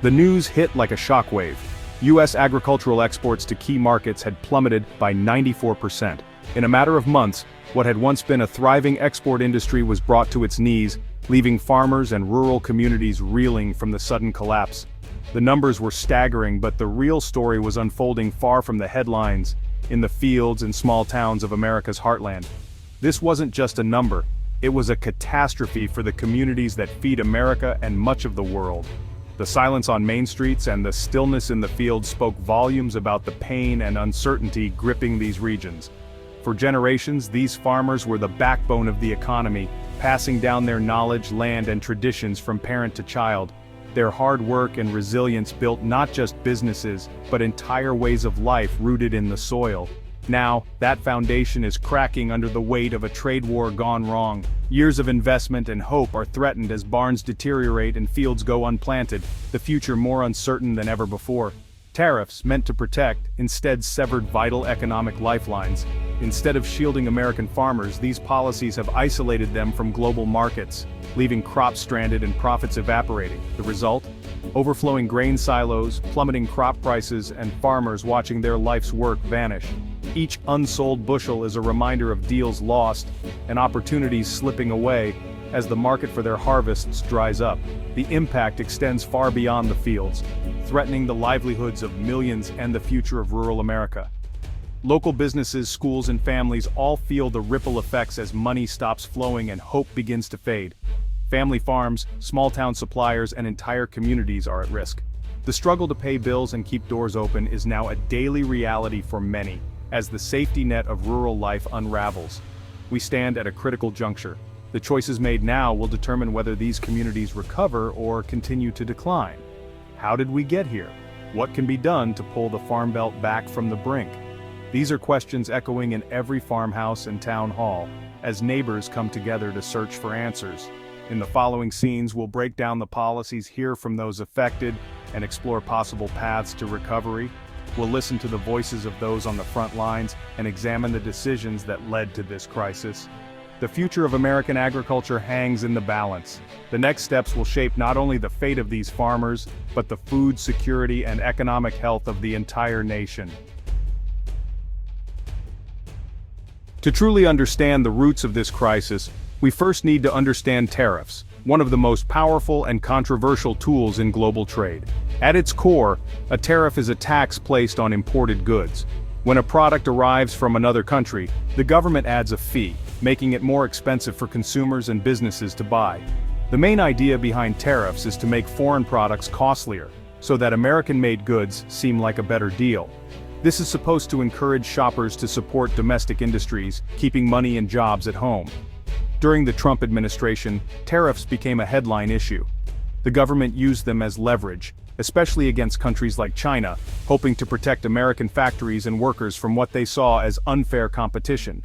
The news hit like a shockwave. U.S. agricultural exports to key markets had plummeted by 94%. In a matter of months, what had once been a thriving export industry was brought to its knees, leaving farmers and rural communities reeling from the sudden collapse. The numbers were staggering, but the real story was unfolding far from the headlines, in the fields and small towns of America's heartland. This wasn't just a number, it was a catastrophe for the communities that feed America and much of the world. The silence on main streets and the stillness in the fields spoke volumes about the pain and uncertainty gripping these regions. For generations, these farmers were the backbone of the economy, passing down their knowledge, land, and traditions from parent to child. Their hard work and resilience built not just businesses, but entire ways of life rooted in the soil. Now, that foundation is cracking under the weight of a trade war gone wrong. Years of investment and hope are threatened as barns deteriorate and fields go unplanted, the future more uncertain than ever before. Tariffs, meant to protect, instead severed vital economic lifelines. Instead of shielding American farmers, these policies have isolated them from global markets, leaving crops stranded and profits evaporating. The result? Overflowing grain silos, plummeting crop prices, and farmers watching their life's work vanish. Each unsold bushel is a reminder of deals lost and opportunities slipping away as the market for their harvests dries up. The impact extends far beyond the fields, threatening the livelihoods of millions and the future of rural America. Local businesses, schools, and families all feel the ripple effects as money stops flowing and hope begins to fade. Family farms, small-town suppliers, and entire communities are at risk. The struggle to pay bills and keep doors open is now a daily reality for many, as the safety net of rural life unravels. We stand at a critical juncture. The choices made now will determine whether these communities recover or continue to decline. How did we get here? What can be done to pull the Farm Belt back from the brink? These are questions echoing in every farmhouse and town hall, as neighbors come together to search for answers. In the following scenes, we'll break down the policies, hear from those affected, and explore possible paths to recovery. We'll listen to the voices of those on the front lines and examine the decisions that led to this crisis. The future of American agriculture hangs in the balance. The next steps will shape not only the fate of these farmers, but the food security and economic health of the entire nation. To truly understand the roots of this crisis, we first need to understand tariffs, one of the most powerful and controversial tools in global trade. At its core, a tariff is a tax placed on imported goods. When a product arrives from another country, the government adds a fee, making it more expensive for consumers and businesses to buy. The main idea behind tariffs is to make foreign products costlier, so that American-made goods seem like a better deal. This is supposed to encourage shoppers to support domestic industries, keeping money and jobs at home. During the Trump administration, tariffs became a headline issue. The government used them as leverage, especially against countries like China, hoping to protect American factories and workers from what they saw as unfair competition.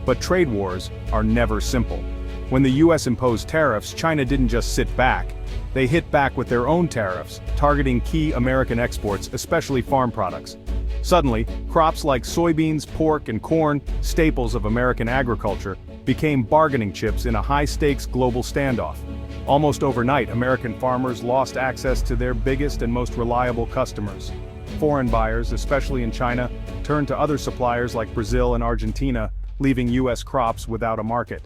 But trade wars are never simple. When the US imposed tariffs, China didn't just sit back. They hit back with their own tariffs, targeting key American exports, especially farm products. Suddenly, crops like soybeans, pork, and corn, staples of American agriculture, became bargaining chips in a high-stakes global standoff. Almost overnight, American farmers lost access to their biggest and most reliable customers. Foreign buyers, especially in China, turned to other suppliers like Brazil and Argentina, leaving US crops without a market.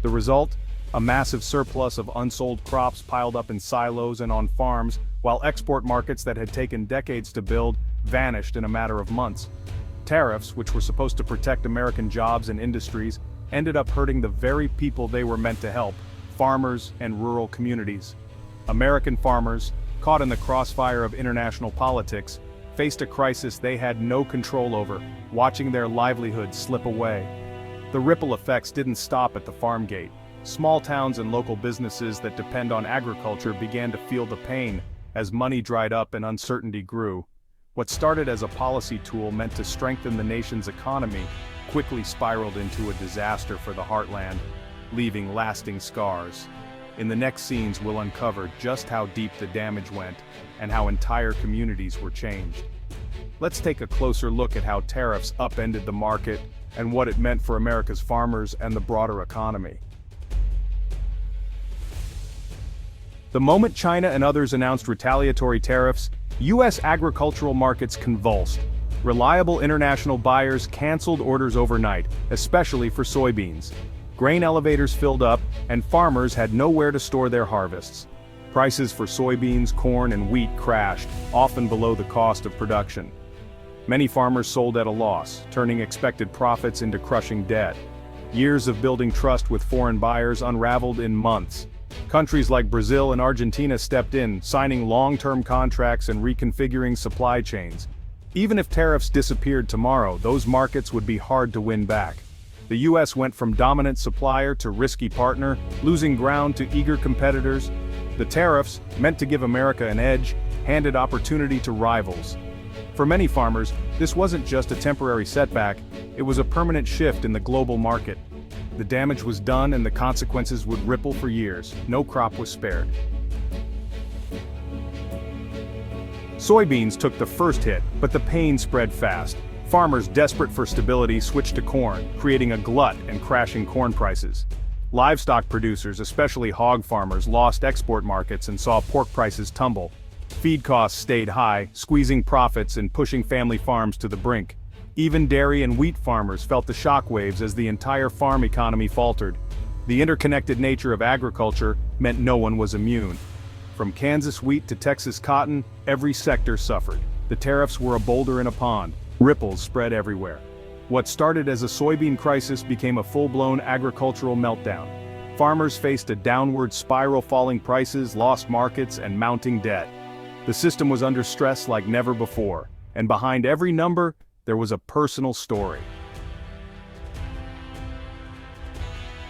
The result? A massive surplus of unsold crops piled up in silos and on farms, while export markets that had taken decades to build vanished in a matter of months. Tariffs, which were supposed to protect American jobs and industries, ended up hurting the very people they were meant to help: farmers and rural communities. American farmers, caught in the crossfire of international politics, faced a crisis they had no control over, watching their livelihoods slip away. The ripple effects didn't stop at the farm gate. Small towns and local businesses that depend on agriculture began to feel the pain as money dried up and uncertainty grew. What started as a policy tool meant to strengthen the nation's economy quickly spiraled into a disaster for the heartland, leaving lasting scars. In the next scenes, we'll uncover just how deep the damage went and how entire communities were changed. Let's take a closer look at how tariffs upended the market and what it meant for America's farmers and the broader economy. The moment China and others announced retaliatory tariffs, U.S. agricultural markets convulsed. Reliable international buyers canceled orders overnight, especially for soybeans. Grain elevators filled up, and farmers had nowhere to store their harvests. Prices for soybeans, corn, and wheat crashed, often below the cost of production. Many farmers sold at a loss, turning expected profits into crushing debt. Years of building trust with foreign buyers unraveled in months. Countries like Brazil and Argentina stepped in, signing long-term contracts and reconfiguring supply chains. Even if tariffs disappeared tomorrow, those markets would be hard to win back. The U.S. went from dominant supplier to risky partner, losing ground to eager competitors. The tariffs, meant to give America an edge, handed opportunity to rivals. For many farmers, this wasn't just a temporary setback, it was a permanent shift in the global market. The damage was done and the consequences would ripple for years. No crop was spared. Soybeans took the first hit, but the pain spread fast. Farmers desperate for stability switched to corn, creating a glut and crashing corn prices. Livestock producers, especially hog farmers, lost export markets and saw pork prices tumble. Feed costs stayed high, squeezing profits and pushing family farms to the brink. Even dairy and wheat farmers felt the shockwaves as the entire farm economy faltered. The interconnected nature of agriculture meant no one was immune. From Kansas wheat to Texas cotton, every sector suffered. The tariffs were a boulder in a pond. Ripples spread everywhere. What started as a soybean crisis became a full-blown agricultural meltdown. Farmers faced a downward spiral, falling prices, lost markets, and mounting debt. The system was under stress like never before, and behind every number, there was a personal story.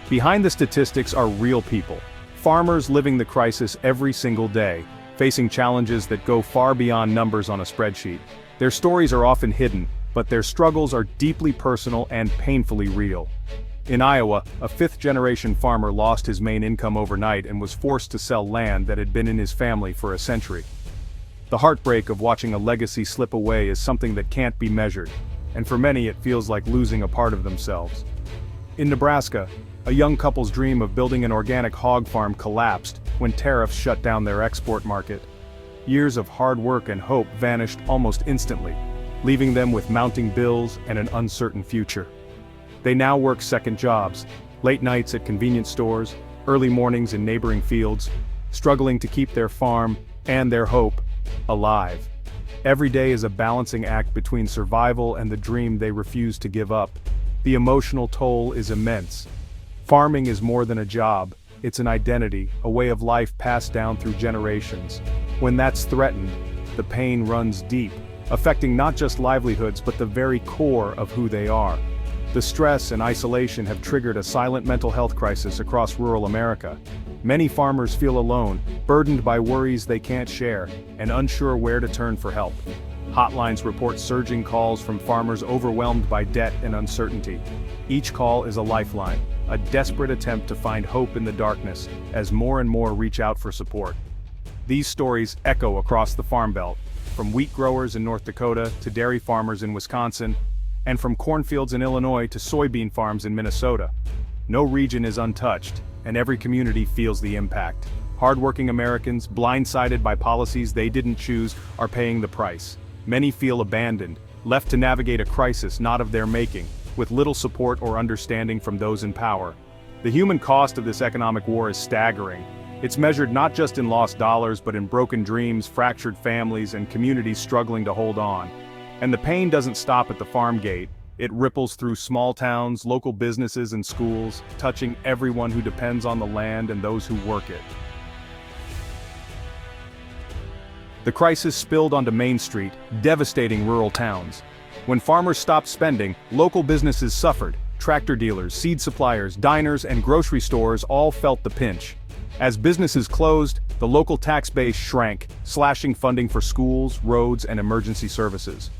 Behind the statistics are real people. Farmers living the crisis every single day, facing challenges that go far beyond numbers on a spreadsheet. Their stories are often hidden, but their struggles are deeply personal and painfully real. In Iowa, a fifth-generation farmer lost his main income overnight and was forced to sell land that had been in his family for a century. The heartbreak of watching a legacy slip away is something that can't be measured, and for many it feels like losing a part of themselves. In Nebraska, a young couple's dream of building an organic hog farm collapsed when tariffs shut down their export market. Years of hard work and hope vanished almost instantly, leaving them with mounting bills and an uncertain future. They now work second jobs, late nights at convenience stores, early mornings in neighboring fields, struggling to keep their farm and their hope alive. Every day is a balancing act between survival and the dream they refuse to give up. The emotional toll is immense. Farming is more than a job, it's an identity, a way of life passed down through generations. When that's threatened, the pain runs deep, affecting not just livelihoods but the very core of who they are. The stress and isolation have triggered a silent mental health crisis across rural America. Many farmers feel alone, burdened by worries they can't share, and unsure where to turn for help. Hotlines report surging calls from farmers overwhelmed by debt and uncertainty. Each call is a lifeline, a desperate attempt to find hope in the darkness, as more and more reach out for support. These stories echo across the Farm Belt, from wheat growers in North Dakota to dairy farmers in Wisconsin, and from cornfields in Illinois to soybean farms in Minnesota. No region is untouched, and every community feels the impact. Hardworking Americans, blindsided by policies they didn't choose, are paying the price. Many feel abandoned, left to navigate a crisis not of their making, with little support or understanding from those in power. The human cost of this economic war is staggering. It's measured not just in lost dollars but in broken dreams, fractured families, and communities struggling to hold on. And the pain doesn't stop at the farm gate. It ripples through small towns, local businesses, and schools, touching everyone who depends on the land and those who work it. The crisis spilled onto Main Street, devastating rural towns. When farmers stopped spending, local businesses suffered. Tractor dealers, seed suppliers, diners, and grocery stores all felt the pinch. As businesses closed, the local tax base shrank, slashing funding for schools, roads, and emergency services.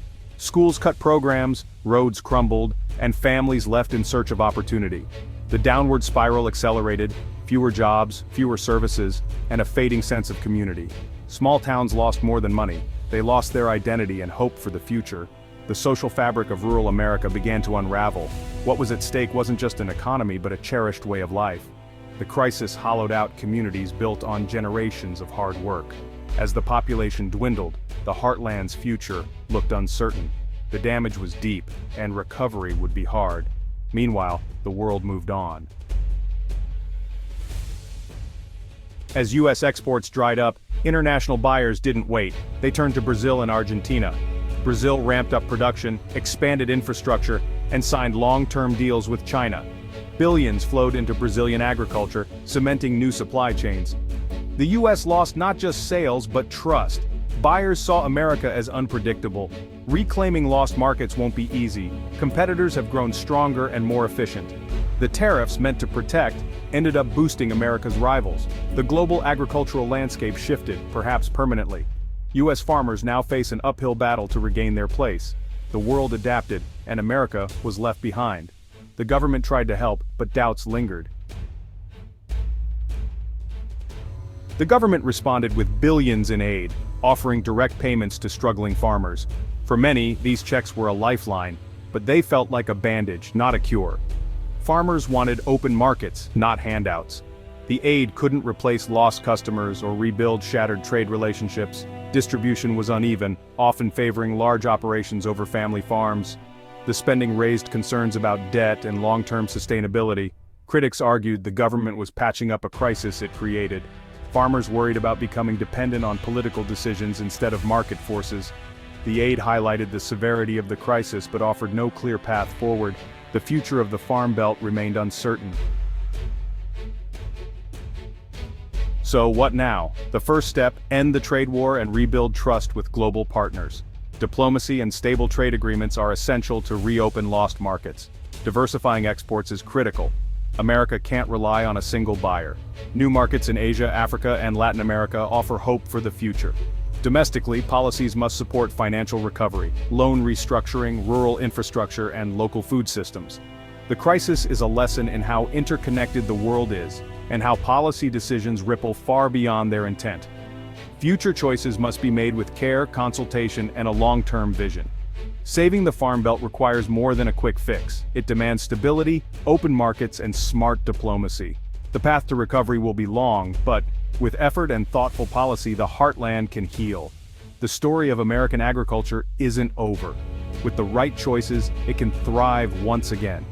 Schools cut programs, roads crumbled, and families left in search of opportunity. The downward spiral accelerated, fewer jobs, fewer services, and a fading sense of community. Small towns lost more than money. They lost their identity and hope for the future. The social fabric of rural America began to unravel. What was at stake wasn't just an economy but a cherished way of life. The crisis hollowed out communities built on generations of hard work. As the population dwindled, the heartland's future looked uncertain. The damage was deep, and recovery would be hard. Meanwhile, the world moved on. As U.S. exports dried up, international buyers didn't wait. They turned to Brazil and Argentina. Brazil ramped up production, expanded infrastructure, and signed long-term deals with China. Billions flowed into Brazilian agriculture, cementing new supply chains. The U.S. lost not just sales but trust. Buyers saw America as unpredictable. Reclaiming lost markets won't be easy. Competitors have grown stronger and more efficient. The tariffs meant to protect ended up boosting America's rivals. The global agricultural landscape shifted, perhaps permanently. U.S. farmers now face an uphill battle to regain their place. The world adapted, and America was left behind. The government tried to help, but doubts lingered. The government responded with billions in aid, offering direct payments to struggling farmers. For many, these checks were a lifeline, but they felt like a bandage, not a cure. Farmers wanted open markets, not handouts. The aid couldn't replace lost customers or rebuild shattered trade relationships. Distribution was uneven, often favoring large operations over family farms. The spending raised concerns about debt and long-term sustainability. Critics argued the government was patching up a crisis it created. Farmers worried about becoming dependent on political decisions instead of market forces. The aid highlighted the severity of the crisis but offered no clear path forward. The future of the Farm Belt remained uncertain. So what now? The first step: end the trade war and rebuild trust with global partners. Diplomacy and stable trade agreements are essential to reopen lost markets. Diversifying exports is critical. America can't rely on a single buyer. New markets in Asia, Africa, and Latin America offer hope for the future. Domestically, policies must support financial recovery, loan restructuring, rural infrastructure, and local food systems. The crisis is a lesson in how interconnected the world is, and how policy decisions ripple far beyond their intent. Future choices must be made with care, consultation, and a long-term vision. Saving the Farm Belt requires more than a quick fix. It demands stability, open markets, and smart diplomacy. The path to recovery will be long, but with effort and thoughtful policy, the heartland can heal. The story of American agriculture isn't over. With the right choices, it can thrive once again.